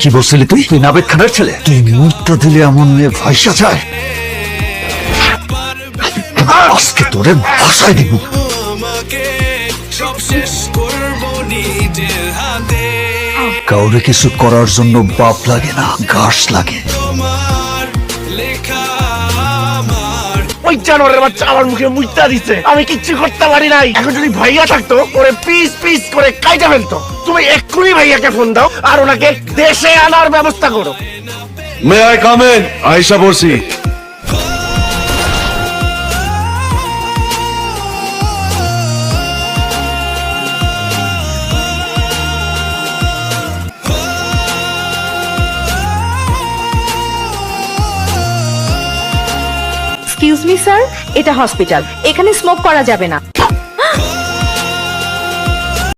কি বলছিলি তুই? তুই নাবেদ খানের ছেলে? তুই মুহূর্ত দিলে এমন মেয়ে ভাইসা যায়? আজকে তোরে ভাষায় দিব। কাউরে কিছু করার জন্য বাপ লাগে না, ঘাস লাগে। ওই জানোয়ারের বাচ্চা আমার মুখে মুইতা দিছে, আমি কিচ্ছু করতে পারি নাই। এখন যদি ভাইয়া থাকতো ওরে পিস পিস করে কাইটা ফেলতো। তুমি এক্ষুনি ভাইয়াকে ফোন দাও আর ওনাকে দেশে আনার ব্যবস্থা করো। May I come in? Ayesha বলছি। এক্সকিউজ মি স্যার, এটা হসপিটাল, এখানে স্মোক করা যাবে না।